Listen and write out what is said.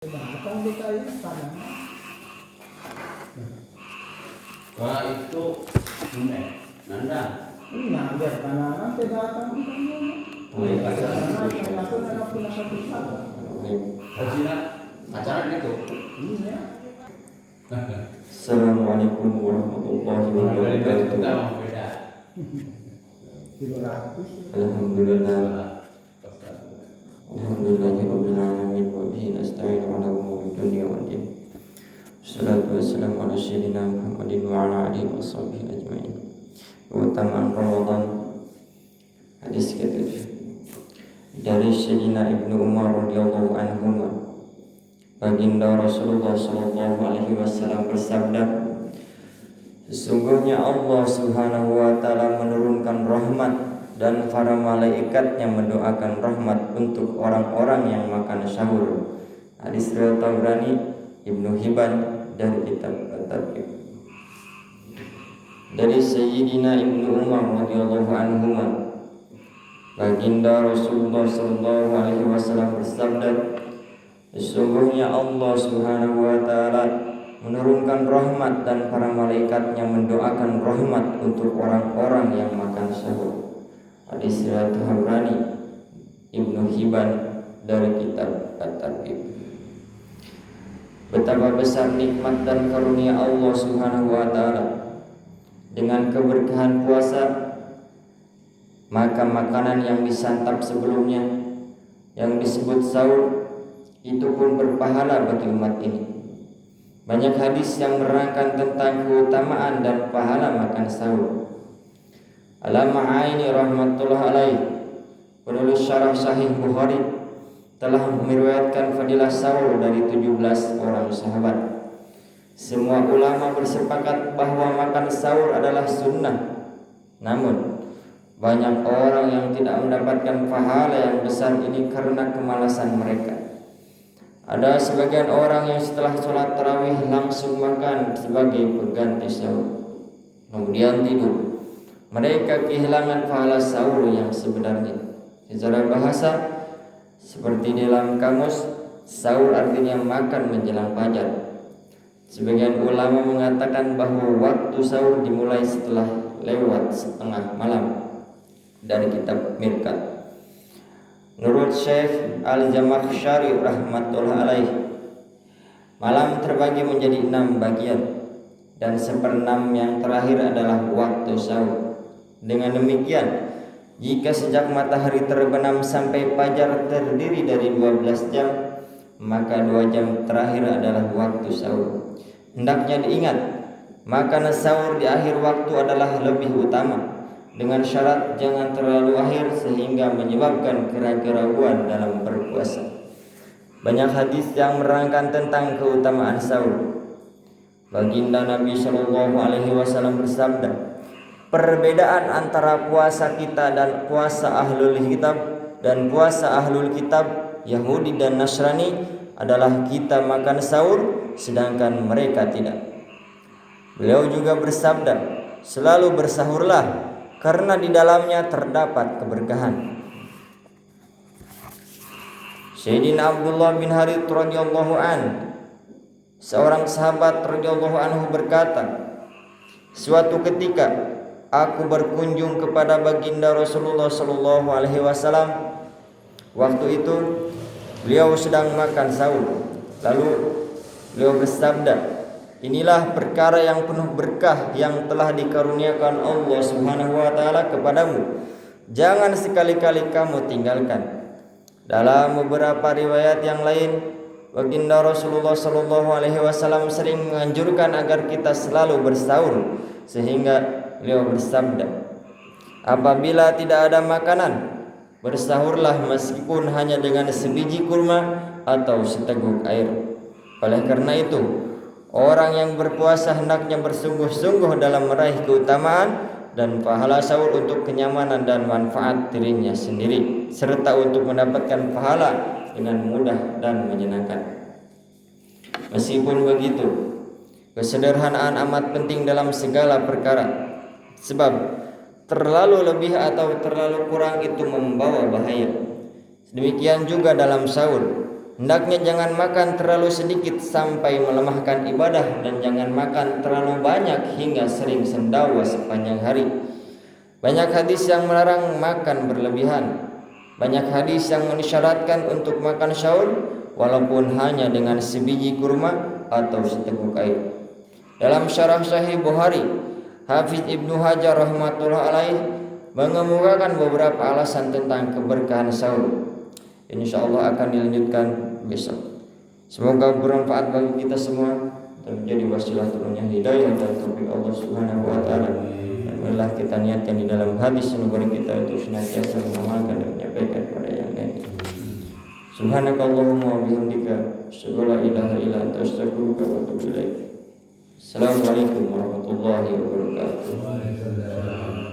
Datang di kayu kanan. Wah itu nanda. Nah, biar kanan tidak datang di kanan. Oh iya, Karena aku tidak punya satu salah. Acara acara gitu. Iya. Assalamualaikum warahmatullahi wabarakatuh. Beda. 300. Alhamdulillah. Alhamdulillahirabbil alamin wa bihi nasta'inu ala umuri dunya wad din. Wassalatu wassalamu ala sayyidina Muhammadin wa ala alihi washabbihi ajmain. Keutamaan Ramadan. Hadis ke-7 dari Sayyidina Ibnu Umar radhiyallahu anhu. Baginda Rasulullah sallallahu alaihi wasallam bersabda, sesungguhnya Allah Subhanahu wa taala menurunkan rahmat dan para malaikatnya mendoakan rahmat untuk orang-orang yang makan sahur. Hadis riwayat Tabrani, Ibnu Hibban dari kitab At-Targhib. Dari Sayyidina Ibnu Umar radhiyallahu anhu, baginda Rasulullah sallallahu alaihi wasallam bersabda, sesungguhnya Allah Subhanahu wa taala menurunkan rahmat dan para malaikatnya mendoakan rahmat untuk orang-orang yang makan sahur. Hadis riwayat Tabrani, Ibnu Hibban dari kitab At-Targhib. Betapa besar nikmat dan karunia Allah Subhanahu wa taala. Dengan keberkahan puasa, maka makanan yang disantap sebelumnya yang disebut sahur itu pun berpahala bagi umat ini. Banyak hadis yang menerangkan tentang keutamaan dan pahala makan sahur. Al-Ma'aini rahmatullah alaih, penulis syarah Sahih Bukhari, telah meriwayatkan fadilah sahur dari 17 orang sahabat. Semua ulama bersepakat bahwa makan sahur adalah sunnah. Namun banyak orang yang tidak mendapatkan pahala yang besar ini karena kemalasan mereka. Ada sebagian orang yang setelah sholat tarawih langsung makan sebagai pengganti sahur, kemudian tidur. Mereka kehilangan pahala sahur yang sebenarnya. Secara bahasa, seperti dalam kamus, sahur artinya makan menjelang fajar. Sebagian ulama mengatakan bahwa waktu sahur dimulai setelah lewat setengah malam, dari kitab Mirqat. Menurut Syekh Al-Zamakhsyari rahmatullah alaih, malam terbagi menjadi 6 bagian dan 1/6 yang terakhir adalah waktu sahur. Dengan demikian, jika sejak matahari terbenam sampai fajar terdiri dari 12 jam, maka 2 jam terakhir adalah waktu sahur. Hendaknya diingat, makan sahur di akhir waktu adalah lebih utama, dengan syarat jangan terlalu akhir sehingga menyebabkan keraguan dalam berpuasa. Banyak hadis yang menerangkan tentang keutamaan sahur. Baginda Nabi Shallallahu alaihi wasallam bersabda, perbedaan antara puasa kita dan puasa ahlul kitab dan puasa ahlul kitab Yahudi dan Nasrani adalah kita makan sahur sedangkan mereka tidak. Beliau juga bersabda, selalu bersahurlah karena di dalamnya terdapat keberkahan. Sayyidina Abdullah bin Harith radhiyallahu an, seorang sahabat radhiyallahu anhu berkata, suatu ketika aku berkunjung kepada baginda Rasulullah sallallahu alaihi wasallam. Waktu itu beliau sedang makan sahur. Lalu beliau bersabda, inilah perkara yang penuh berkah yang telah dikaruniakan Allah Subhanahu wa taala kepadamu. Jangan sekali-kali kamu tinggalkan. Dalam beberapa riwayat yang lain, baginda Rasulullah sallallahu alaihi wasallam sering menganjurkan agar kita selalu bersahur, sehingga beliau bersabda, apabila tidak ada makanan, bersahurlah meskipun hanya dengan sebiji kurma atau seteguk air. Oleh karena itu, orang yang berpuasa hendaknya bersungguh-sungguh dalam meraih keutamaan dan pahala sahur untuk kenyamanan dan manfaat dirinya sendiri, serta untuk mendapatkan pahala dengan mudah dan menyenangkan. Meskipun begitu, kesederhanaan amat penting dalam segala perkara, sebab terlalu lebih atau terlalu kurang itu membawa bahaya. Demikian juga dalam sahur, Hendaknya jangan makan terlalu sedikit sampai melemahkan ibadah, dan jangan makan terlalu banyak hingga sering sendawa sepanjang hari. Banyak hadis yang melarang makan berlebihan. Banyak hadis yang mengisyaratkan untuk makan sahur walaupun hanya dengan sebiji kurma atau seteguk air. Dalam syarah Sahih Bukhari, Hafiz Ibnu Hajar rahmatullah alaih mengemukakan beberapa alasan tentang keberkahan sahur. Insyaallah akan dilanjutkan besok. Semoga bermanfaat bagi kita semua dan menjadi wasilah turunnya hidayah dan taufik Allah Subhanahu wa taala. Dan marilah kita niatkan di dalam hati seluruh kita untuk senantiasa mengamalkan dan menyampaikan kepada yang lain. Subhanakallahumma wa bihamdika asyhadu an la ilaha illa anta astaghfiruka wa atubu ilaik. Assalamualaikum warahmatullahi wabarakatuh.